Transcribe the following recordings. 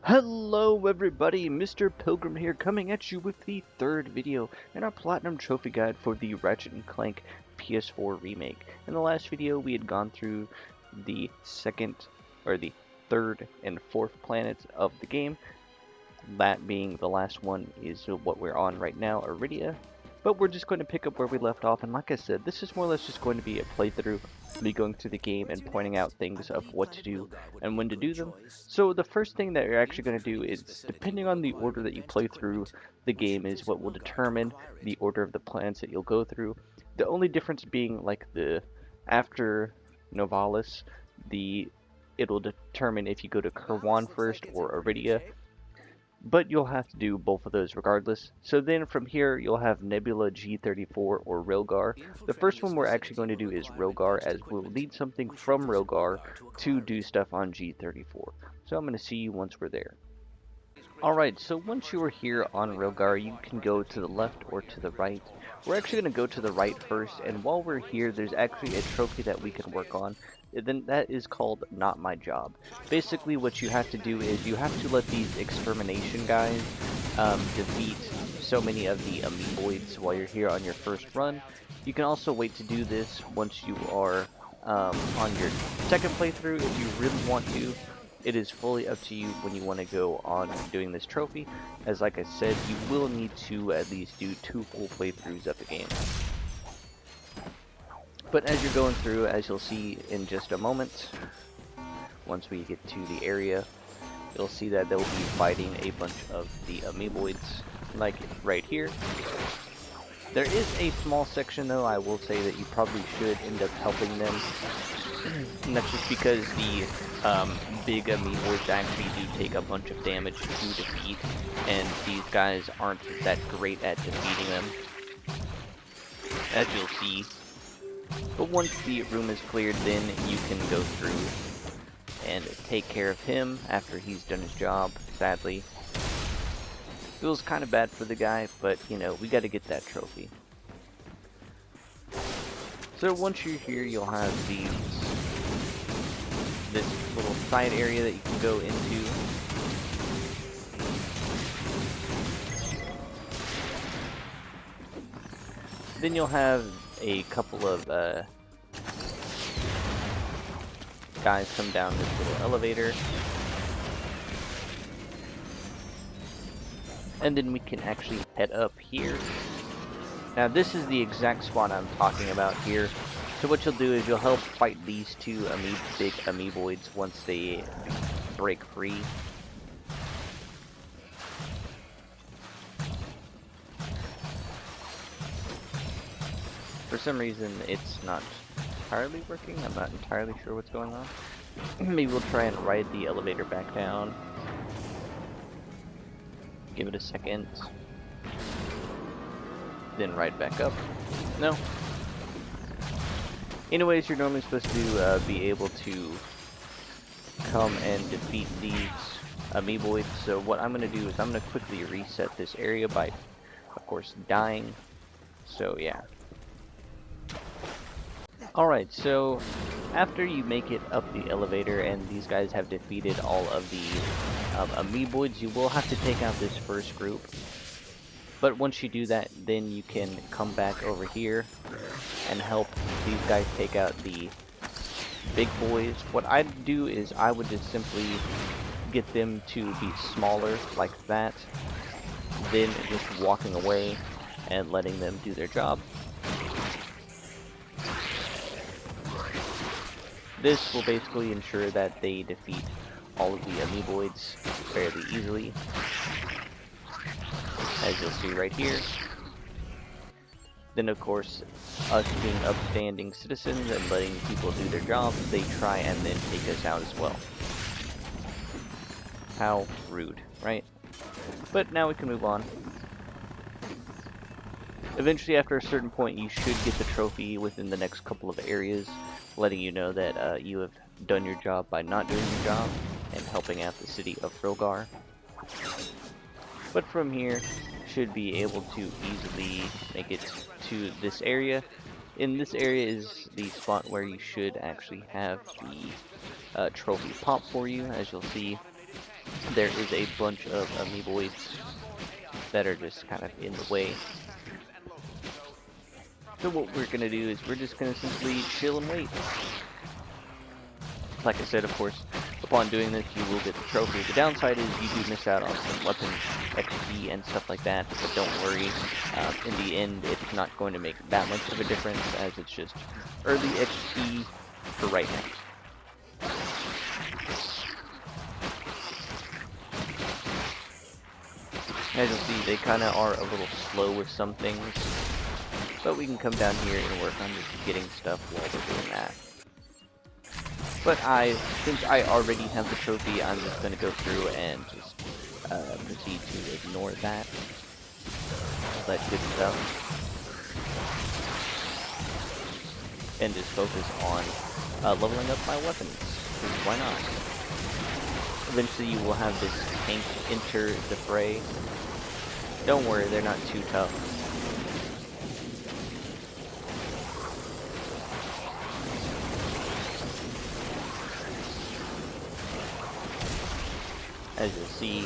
Hello everybody, Mr. Pilgrim here, coming at you with the third video in our Platinum Trophy Guide for the Ratchet & Clank PS4 remake. In the last video we had gone through the third and fourth planets of the game. That being the last one is what we're on right now, Iridia. But we're just going to pick up where we left off, and like I said, this is more or less just going to be a playthrough, me going through the game and pointing out things of what to do and when to do them. So the first thing that you're actually going to do is, depending on the order that you play through the game, is what will determine the order of the planets that you'll go through. The only difference being, like, after Novalis, it'll determine if you go to Kerwan first or Iridia. But you'll have to do both of those regardless. So then from here you'll have Nebula, G34, or Rilgar. The first one we're actually going to do is Rilgar, as we'll need something from Rilgar to do stuff on G34. So I'm going to see you once we're there. Alright, so once you are here on Rilgar, you can go to the left or to the right. We're actually going to go to the right first, and while we're here there's actually a trophy that we can work on. Then that is called Not My Job. Basically what you have to do is you have to let these extermination guys defeat so many of the amoeboids while you're here on your first run. You can also wait to do this once you are on your second playthrough if you really want to. It is fully up to you when you want to go on doing this trophy, as like I said, you will need to at least do 2 full playthroughs of the game. But as you're going through, as you'll see in just a moment, once we get to the area, you'll see that they'll be fighting a bunch of the amoeboids, like right here. There is a small section though, I will say, that you probably should end up helping them. And that's just because the big amoeboids actually do take a bunch of damage to defeat, and these guys aren't that great at defeating them, as you'll see. But once the room is cleared, then you can go through and take care of him after he's done his job, sadly. Feels kind of bad for the guy, but you know, we got to get that trophy. So once you're here, you'll have this little side area that you can go into. Then you'll have a couple of guys come down this little elevator. And then we can actually head up here. Now this is the exact spot I'm talking about here. So what you'll do is you'll help fight these two big amoeboids once they break free. For some reason it's not entirely working. I'm not entirely sure what's going on. Maybe we'll try and ride the elevator back down. Give it a second. Then ride back up. No. Anyways, you're normally supposed to be able to come and defeat these amoeboids. So what I'm going to do is I'm going to quickly reset this area by, of course, dying. So yeah. Alright, so after you make it up the elevator and these guys have defeated all of the amoeboids, you will have to take out this first group. But once you do that, then you can come back over here and help these guys take out the big boys. What I'd do is I would just simply get them to be smaller like that, then just walking away and letting them do their job. This will basically ensure that they defeat all of the amoeboids fairly easily, as you'll see right here. Then of course, us being upstanding citizens and letting people do their jobs, they try and then take us out as well. How rude, right? But now we can move on. Eventually, after a certain point, you should get the trophy within the next couple of areas, letting you know that you have done your job by not doing your job and helping out the city of Rilgar. But from here, should be able to easily make it to this area. In this area is the spot where you should actually have the trophy pop for you, as you'll see. there is a bunch of amoeboids that are just kind of in the way. So what we're going to do is we're just going to simply chill and wait. Like I said, of course, upon doing this, you will get the trophy. The downside is you do miss out on some weapon XP and stuff like that, but don't worry. In the end, it's not going to make that much of a difference, as it's just early XP for right now. As you'll see, they kind of are a little slow with some things, but we can come down here and work on just getting stuff while we're doing that. But since I already have the trophy, I'm just going to go through and just proceed to ignore that. That good stuff. And just focus on leveling up my weapons. Because why not? Eventually you will have this tank enter the fray. Don't worry, they're not too tough. As you'll see,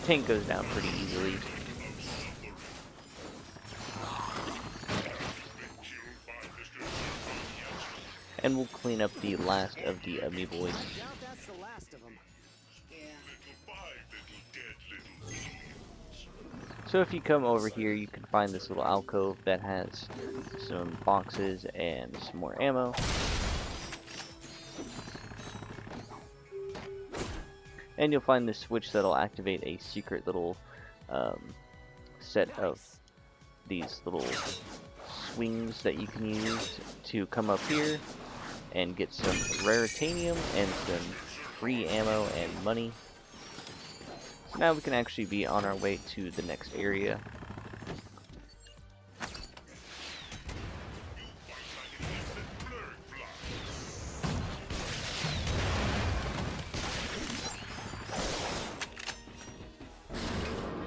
tank goes down pretty easily. And we'll clean up the last of the amoeboids. So if you come over here, you can find this little alcove that has some boxes and some more ammo. And you'll find this switch that'll activate a secret little set of these little swings that you can use to come up here and get some raritanium and some free ammo and money. So now we can actually be on our way to the next area.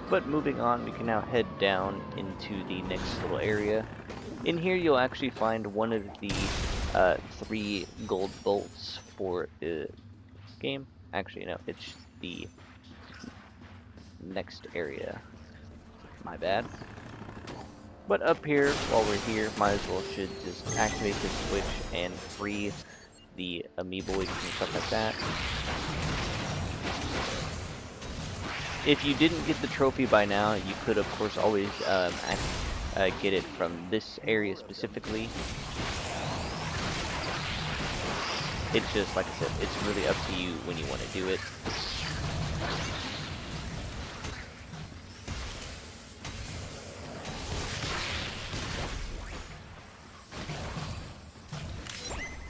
But moving on, we can now head down into the next little area. In here you'll actually find one of the 3 gold bolts for the game. Actually no, it's the next area. My bad. But up here, while we're here, might as well should just activate this switch and free the amoeboids and stuff like that. If you didn't get the trophy by now, you could of course always get it from this area specifically. It's just, like I said, it's really up to you when you want to do it.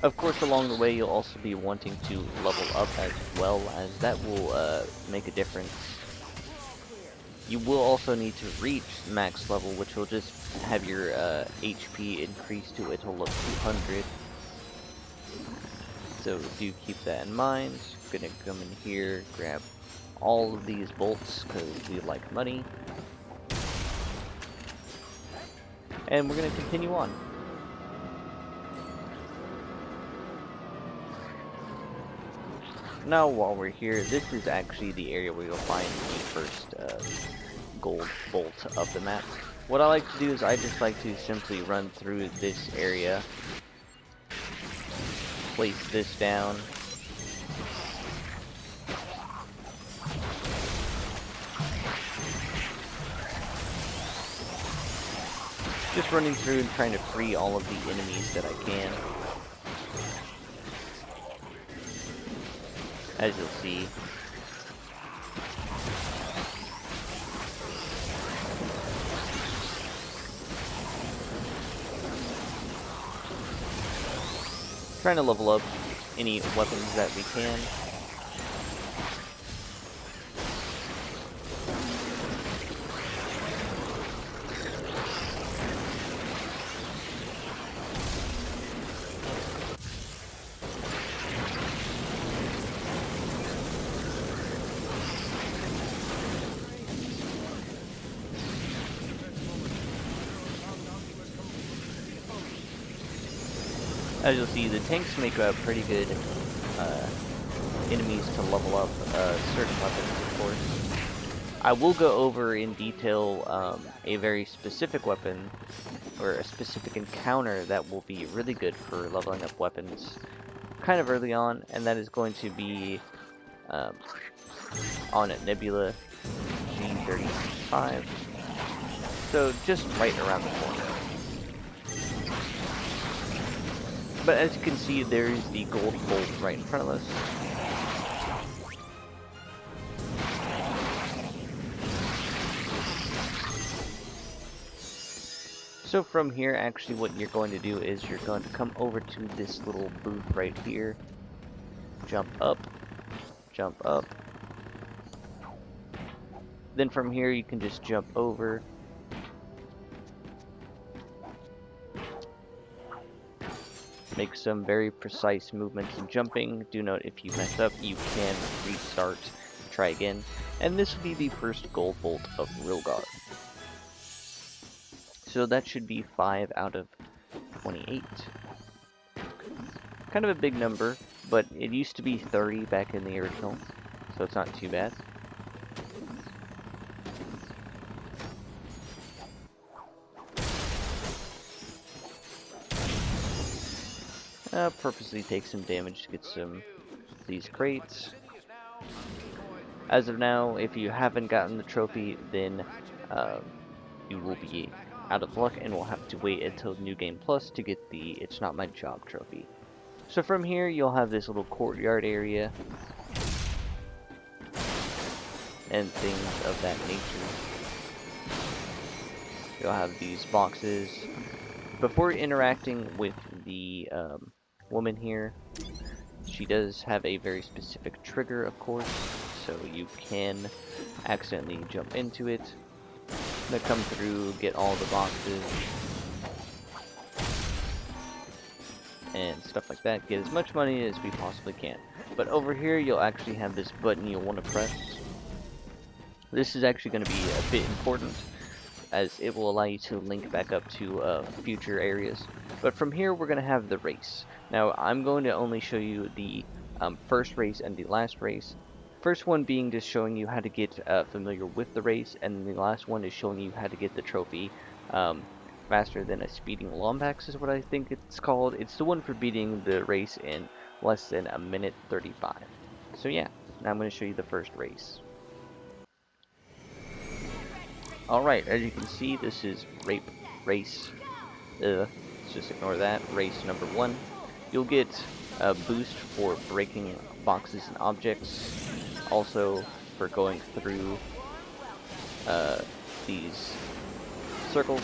Of course, along the way, you'll also be wanting to level up as well, as that will make a difference. You will also need to reach max level, which will just have your HP increase to a total of 200. So do keep that in mind. I'm gonna come in here, grab all of these bolts, because we like money. And we're gonna continue on. Now while we're here, this is actually the area where you'll find the first gold bolt of the map. What I like to do is I just like to simply run through this area, place this down, just running through and trying to free all of the enemies that I can. As you'll see. Trying to level up any weapons that we can. As you'll see, the tanks make pretty good enemies to level up certain weapons, of course. I will go over in detail a very specific weapon, or a specific encounter that will be really good for leveling up weapons kind of early on, and that is going to be on a nebula g35. So just right around the corner. But as you can see, there's the gold bolt right in front of us. So from here, actually what you're going to do is you're going to come over to this little booth right here. Jump up. Jump up. Then from here you can just jump over. Make some very precise movements and jumping. Do note if you mess up, you can restart, try again. And this will be the first gold bolt of rilgar. So that should be 5 out of 28. Kind of a big number, but it used to be 30 back in the original, so it's not too bad. Purposely take some damage to get some of these crates. As of now, if you haven't gotten the trophy, then you will be out of luck and will have to wait until New Game Plus to get the It's Not My Job trophy. So from here, you'll have this little courtyard area and things of that nature. You'll have these boxes. Before interacting with the woman here, she does have a very specific trigger, of course, so you can accidentally jump into it. I'm gonna come through, get all the boxes and stuff like that, get as much money as we possibly can. But over here you'll actually have this button you'll want to press. This is actually going to be a bit important, as it will allow you to link back up to future areas. But from here we're going to have the race. Now I'm going to only show you the first race and the last race. First one being just showing you how to get familiar with the race, and the last one is showing you how to get the trophy faster than a speeding Lombax is what I think it's called. It's the one for beating the race in less than a minute 35. So yeah, now I'm going to show you the first race. Alright, as you can see, this is race, let's just ignore that, race number 1. You'll get a boost for breaking boxes and objects, also for going through these circles.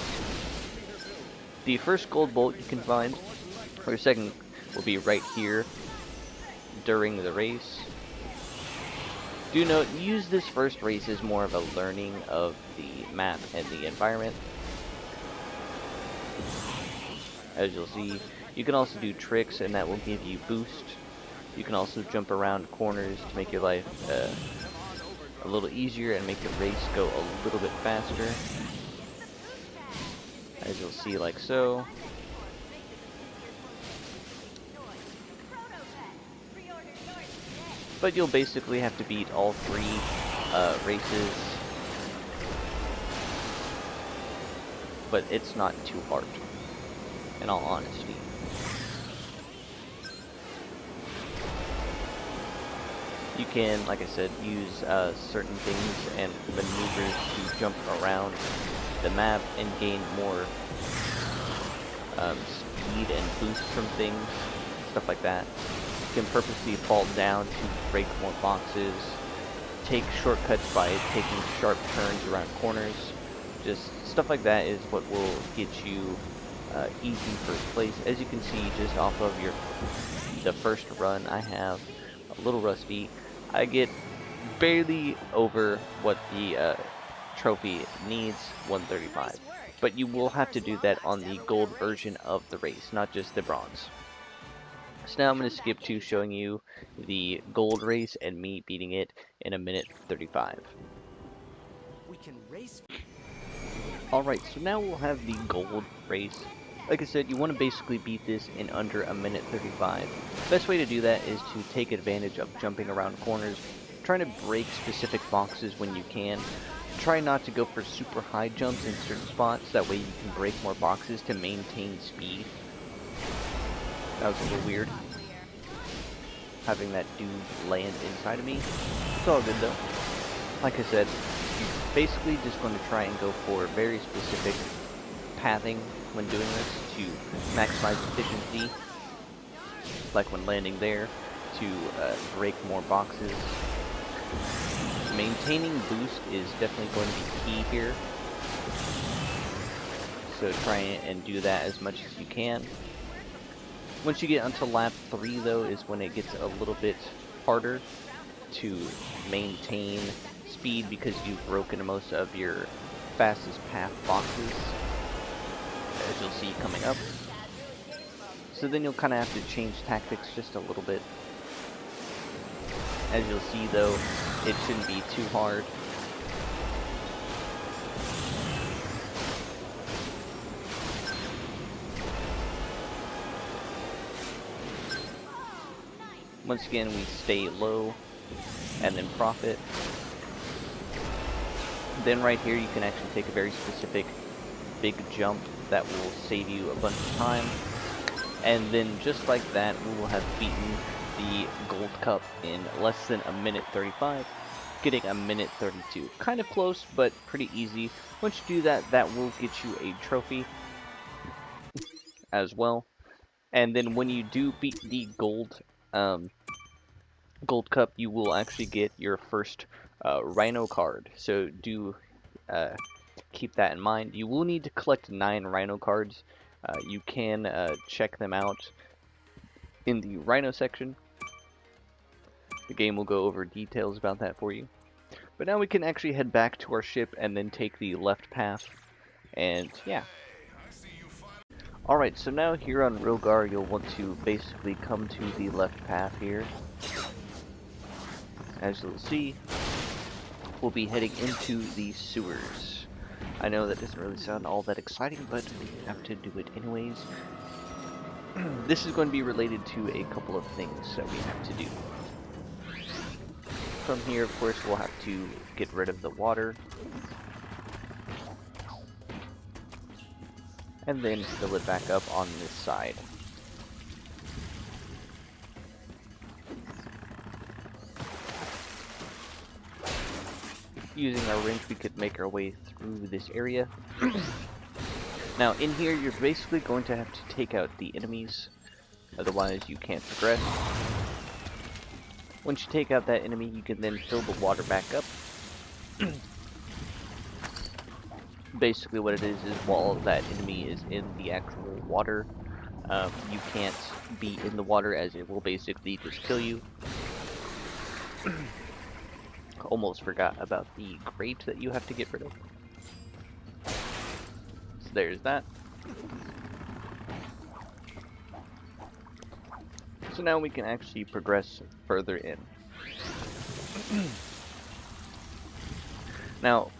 The first gold bolt you can find, or second, will be right here during the race. Do note, use this first race as more of a learning of the map and the environment. As you'll see, you can also do tricks, and that will give you boost. You can also jump around corners to make your life a little easier and make the race go a little bit faster. As you'll see, like so. But you'll basically have to beat all 3 races. But it's not too hard, in all honesty. You can, like I said, use certain things and maneuvers to jump around the map and gain more speed and boost from things, stuff like that. You can purposely fall down to break more boxes, take shortcuts by taking sharp turns around corners. Just stuff like that is what will get you easy first place. As you can see, just off of the first run, I have a little rusty. I get barely over what the trophy needs, 135. But you will have to do that on the gold version of the race, not just the bronze. So now I'm going to skip to showing you the gold race and me beating it in a minute 35. Alright, so now we'll have the gold race. Like I said, you want to basically beat this in under a minute 35. Best way to do that is to take advantage of jumping around corners, trying to break specific boxes when you can. Try not to go for super high jumps in certain spots, that way you can break more boxes to maintain speed. That was a little weird, having that dude land inside of me. It's all good though. Like I said, you're basically just going to try and go for very specific pathing when doing this to maximize efficiency, like when landing there, to break more boxes. Maintaining boost is definitely going to be key here, so try and do that as much as you can. Once you get onto lap 3 though is when it gets a little bit harder to maintain speed, because you've broken most of your fastest path boxes, as you'll see coming up. So then you'll kind of have to change tactics just a little bit. As you'll see though, it shouldn't be too hard. Once again, we stay low and then profit. Then right here you can actually take a very specific big jump that will save you a bunch of time. And then just like that, we will have beaten the gold cup in less than a minute 35, getting a minute 32. Kind of close, but pretty easy. Once you do that, that will get you a trophy as well. And then when you do beat the gold cup, you will actually get your first rhino card. So do keep that in mind. You will need to collect 9 rhino cards. You can check them out in the rhino section. The game will go over details about that for you. But now we can actually head back to our ship and then take the left path. And yeah. Alright, so now here on Rilgar, you'll want to basically come to the left path here. As you'll see, we'll be heading into the sewers. I know that doesn't really sound all that exciting, but we have to do it anyways. This is going to be related to a couple of things that we have to do. From here, of course, we'll have to get rid of the water. And then fill it back up on this side. Using our wrench, we could make our way through this area. Now, in here, you're basically going to have to take out the enemies, otherwise you can't progress. Once you take out that enemy, you can then fill the water back up. Basically what it is while that enemy is in the actual water, you can't be in the water, as it will basically just kill you. Almost forgot about the grate that you have to get rid of. So there's that. So now we can actually progress further in. Now,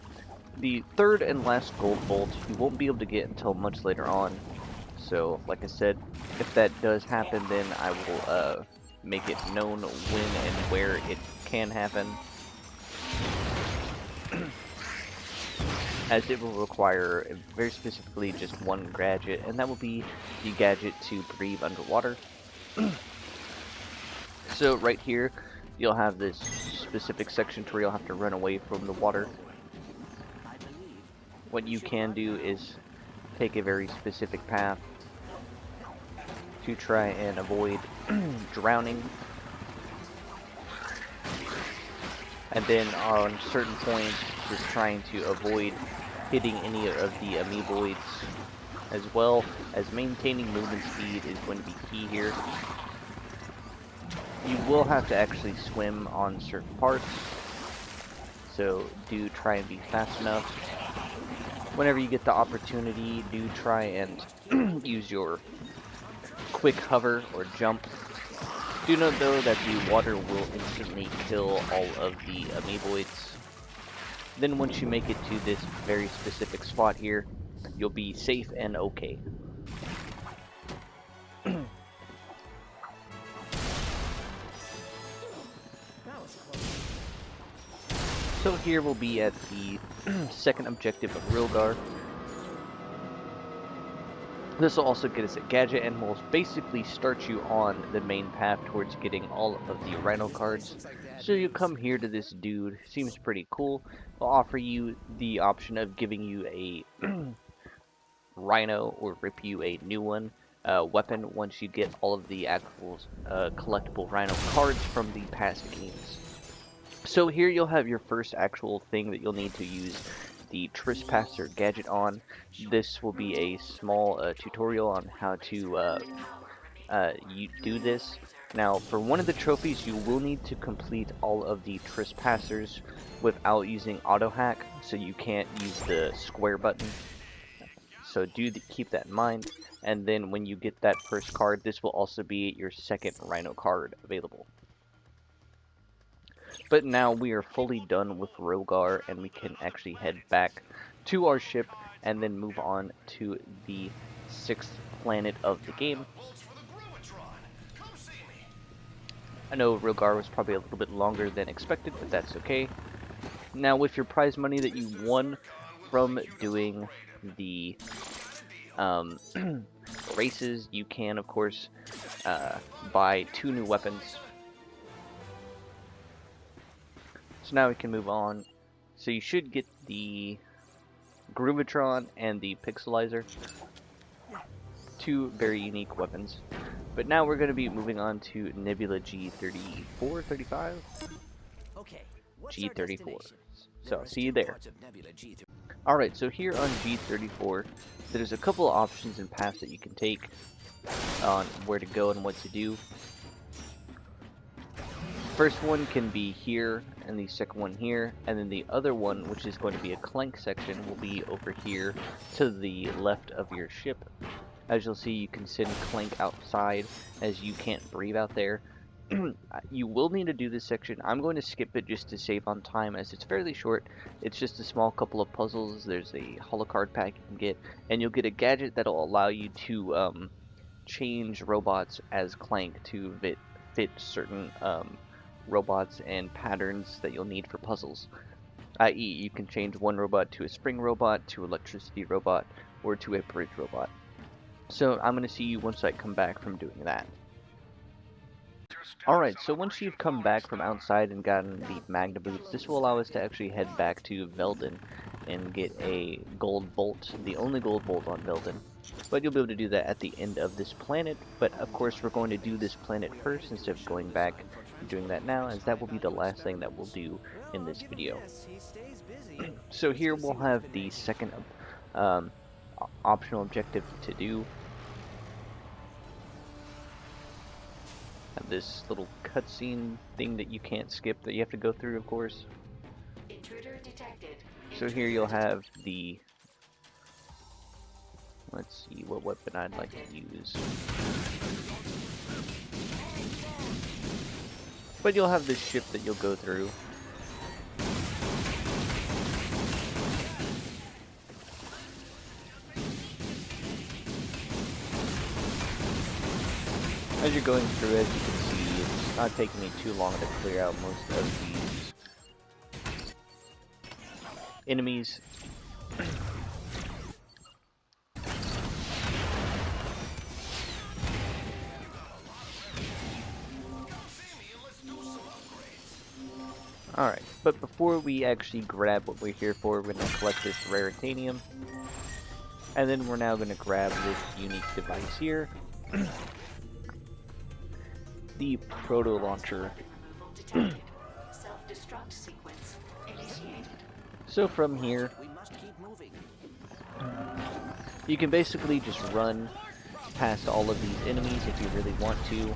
the third and last gold bolt you won't be able to get until much later on. So, like I said, if that does happen, then I will make it known when and where it can happen. As it will require very specifically just one gadget, and that will be the gadget to breathe underwater. So right here, you'll have this specific section to where you'll have to run away from the water. What you can do is take a very specific path to try and avoid drowning. And then on certain points, just trying to avoid hitting any of the amoeboids, as well as maintaining movement speed is going to be key here. You will have to actually swim on certain parts, so do try and be fast enough. Whenever you get the opportunity, do try and use your quick hover or jump. Do note though that the water will instantly kill all of the amoeboids. Then once you make it to this very specific spot here, you'll be safe and okay. So here we'll be at the second objective of Rilgar. This will also get us a gadget and will basically start you on the main path towards getting all of the rhino cards. So you come here to this dude, seems pretty cool. Will offer you the option of giving you a rhino or rip you a new one weapon once you get all of the actual collectible rhino cards from the past games. So here you'll have your first actual thing that you'll need to use the Trespasser gadget on. This will be a small tutorial on how to you do this. Now, for one of the trophies, you will need to complete all of the Trespassers without using auto hack, so you can't use the square button. So keep that in mind. And then when you get that first card, this will also be your second rhino card available. But now we are fully done with Rilgar, and we can actually head back to our ship and then move on to the 6th planet of the game. I know Rilgar was probably a little bit longer than expected, but that's okay. Now, with your prize money that you won from doing the races, you can, of course, buy 2 new weapons. So now we can move on. So you should get the Groovatron and the Pixelizer. 2 very unique weapons. But now we're going to be moving on to Nebula G34, 35? Okay, G34. So I'll see you there. Alright, so here on G34, there's a couple of options and paths that you can take on where to go and what to do. First one can be here, and the second one here, and then the other one, which is going to be a clank section, will be over here to the left of your ship. As you'll see, you can send Clank outside, as you can't breathe out there. You will need to do this section. I'm going to skip it just to save on time, as it's fairly short. It's just a small couple of puzzles. There's a holo card pack you can get, and you'll get a gadget that'll allow you to change robots as Clank to fit certain robots and patterns that you'll need for puzzles. I.e., you can change one robot to a spring robot, to electricity robot, or to a bridge robot. So I'm going to see you once I come back from doing that. Alright, so once you've come back from outside and gotten the Magna Boots, this will allow us to actually head back to Veldin and get a gold bolt, the only gold bolt on Veldin. But you'll be able to do that at the end of this planet, but of course we're going to do this planet first instead of going back and doing that now, as that will be the last thing that we'll do in this video. So here we'll have the second optional objective to do. Have this little cutscene thing that you can't skip, that you have to go through, of course. Intruder detected. So here you'll have the... Let's see what weapon I'd like to use. But you'll have this ship that you'll go through. As you're going through it, you can see it's not taking me too long to clear out most of these enemies. Alright, but before we actually grab what we're here for, we're going to collect this raritanium. And then we're now going to grab this unique device here. The proto launcher. Self-destruct sequence initiated. So from here, you can basically just run past all of these enemies if you really want to,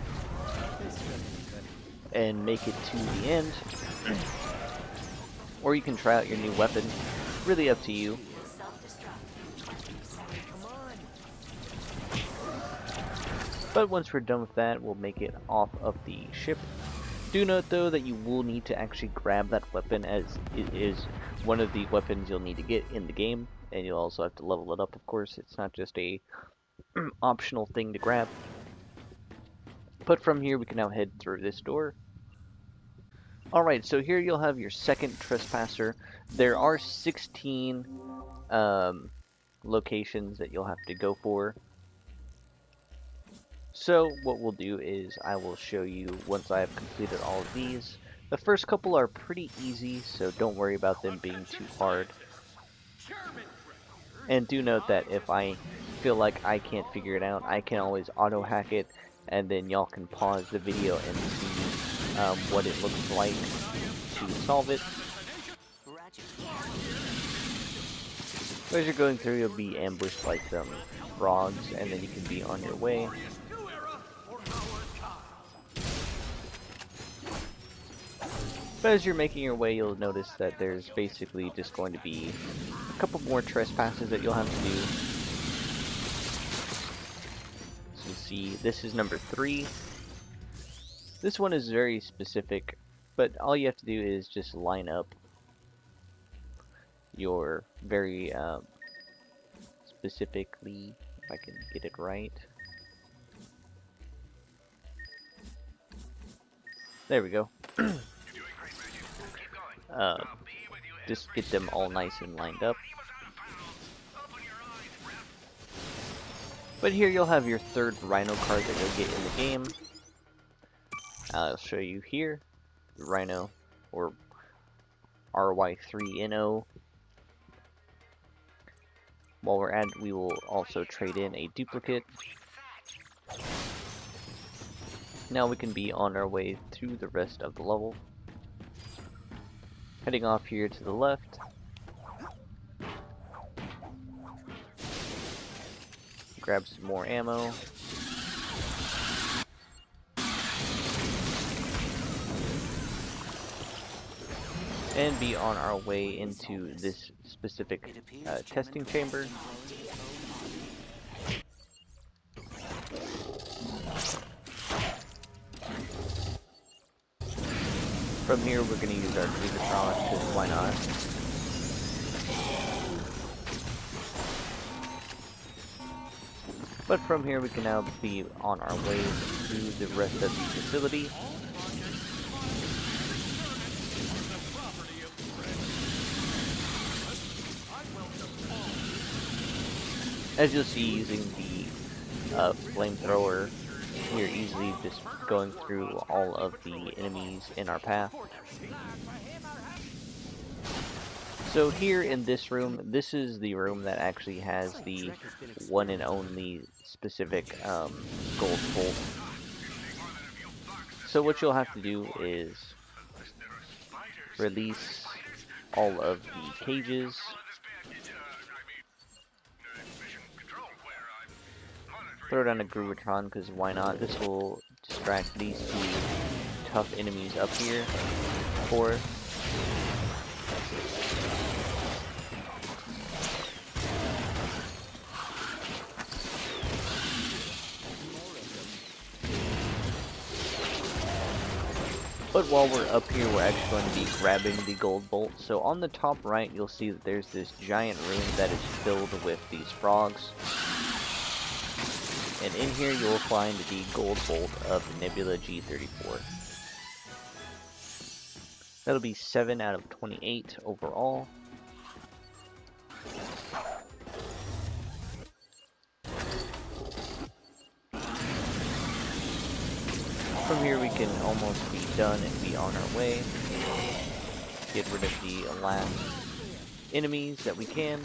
and make it to the end. Or you can try out your new weapon. Really up to you. But once we're done with that, we'll make it off of the ship. Do note though that you will need to actually grab that weapon, as it is one of the weapons you'll need to get in the game, and you'll also have to level it up, of course. It's not just a optional thing to grab. But from here we can now head through this door. Alright, so here you'll have your second trespasser. There are 16 locations that you'll have to go for. So what we'll do is I will show you once I have completed all of these. The first couple are pretty easy, so don't worry about them being too hard. And do note that if I feel like I can't figure it out, I can always auto hack it, and then y'all can pause the video and see what it looks like to solve it. As you're going through, you'll be ambushed by some frogs, and then you can be on your way. But as you're making your way, you'll notice that there's basically just going to be a couple more trespasses that you'll have to do. So you see, this is number 3. This one is very specific, but all you have to do is just line up your very specifically, if I can get it right. There we go. Just get them all nice and lined up. But here you'll have your third rhino card that you'll get in the game. I'll show you here, the rhino, or RY3NO. While we're at it, we will also trade in a duplicate. Now we can be on our way to the rest of the level. Heading off here to the left. Grab some more ammo. And be on our way into this specific testing chamber. From here we're going to use our rilger, because why not? But from here we can now be on our way to the rest of the facility. As you'll see, using the flamethrower, we're easily just going through all of the enemies in our path. So here in this room, this is the room that actually has the one and only specific gold bolt. So what you'll have to do is release all of the cages. Throw down a Groovatron, because why not? This will distract these two tough enemies up here for us. But while we're up here, we're actually going to be grabbing the gold bolt. So on the top right, you'll see that there's this giant room that is filled with these frogs. And in here you'll find the gold bolt of Nebula G34. That'll be 7 out of 28 overall. From here we can almost be done and be on our way. Get rid of the last enemies that we can.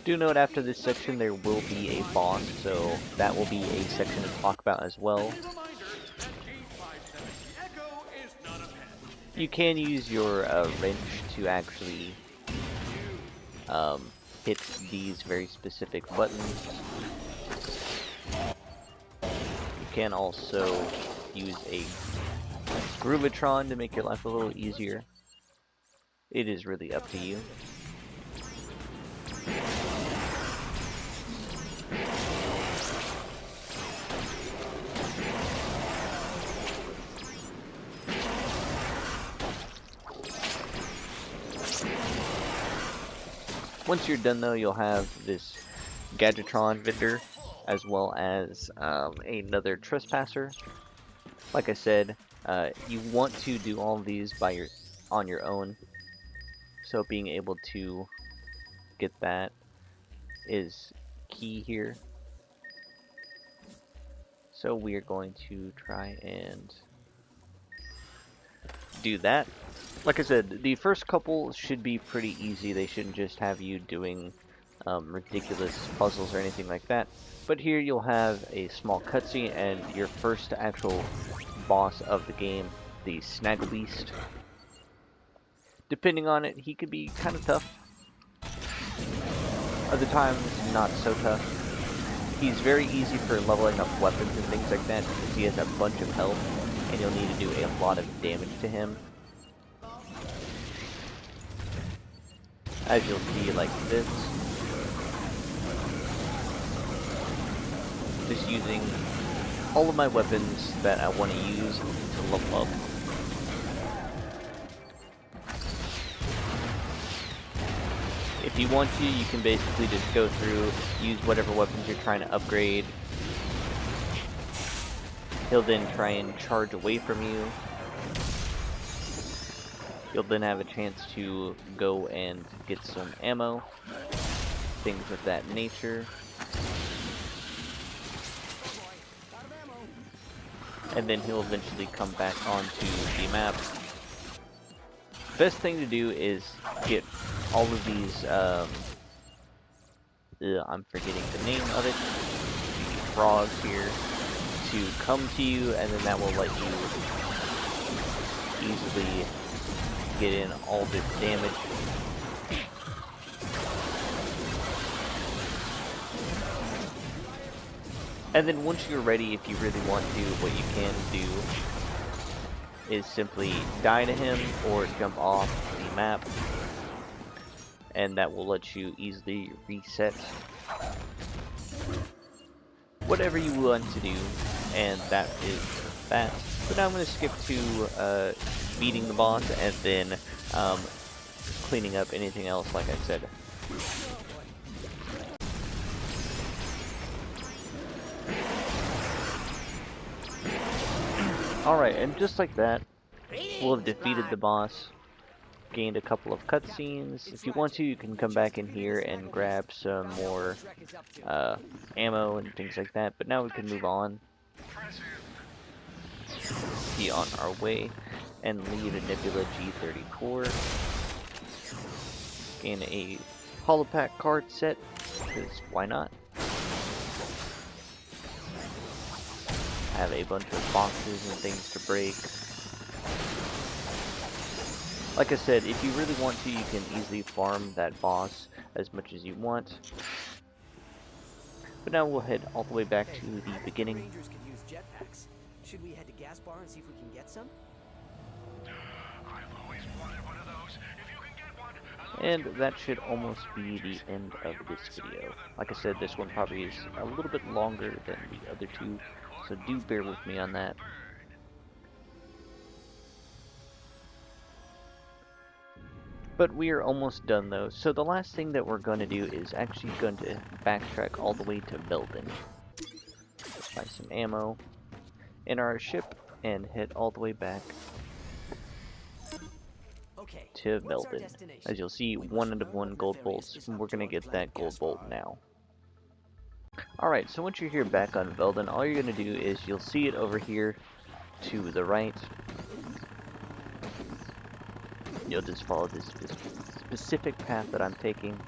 Do note after this section there will be a boss, so that will be a section to talk about as well. You can use your wrench to actually hit these very specific buttons. You can also use a Groovatron to make your life a little easier. It is really up to you. Once you're done though, you'll have this Gadgetron vendor, as well as another trespasser. Like I said, you want to do all of these on your own, so being able to get that is key here. So we are going to try and do that. Like I said, the first couple should be pretty easy. They shouldn't just have you doing ridiculous puzzles or anything like that. But here you'll have a small cutscene and your first actual boss of the game, the Snaggle Beast. Depending on it, he could be kind of tough. Other times, not so tough. He's very easy for leveling up weapons and things like that because he has a bunch of health and you'll need to do a lot of damage to him. As you'll see like this. Just using all of my weapons that I want to use to level up. If you want to, you can basically just go through, use whatever weapons you're trying to upgrade. He'll then try and charge away from you. You'll then have a chance to go and get some ammo, things of that nature. And then he'll eventually come back onto the map. Best thing to do is get all of these, I'm forgetting the name of it, the frogs here, to come to you, and then that will let you easily get in all this damage. And then once you're ready, if you really want to, what you can do is simply die to him or jump off the map, and that will let you easily reset whatever you want to do, and that is that. But now I'm going to skip to beating the boss and then cleaning up anything else, like I said. Alright, and just like that, we'll have defeated the boss, gained a couple of cutscenes. If you want to, you can come back in here and grab some more ammo and things like that, but now we can move on, be on our way, and leave a Nebula G34, gain a holopack card set, because why not? Have a bunch of boxes and things to break. Like I said, if you really want to, you can easily farm that boss as much as you want. But now we'll head all the way back to the beginning. Rangers could use jetpacks. Should we head to Gas Bar and see if we can get some? I've always wanted one of those. If you can get one, And that should almost be the end of this video. Like I said, this one probably is a little bit longer than the other two, so do bear with me on that. But we are almost done though, so the last thing that we're going to do is actually going to backtrack all the way to Belden. Let's buy some ammo in our ship and head all the way back to Belden. As you'll see, 1 out of 1 gold bolts, and we're going to get that gold bolt now. Alright, so once you're here back on Belden, all you're going to do is you'll see it over here to the right. You'll just follow this specific path that I'm taking,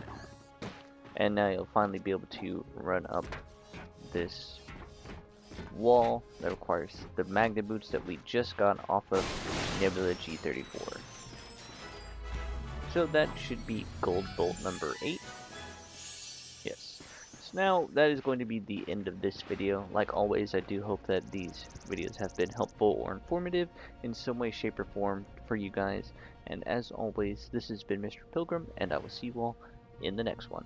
and now you'll finally be able to run up this wall that requires the magnet boots that we just got off of Nebula G34. So that should be gold bolt number 8. Yes. So now that is going to be the end of this video. Like always, I do hope that these videos have been helpful or informative in some way, shape, or form for you guys. And as always, this has been Mr. Pilgrim, and I will see you all in the next one.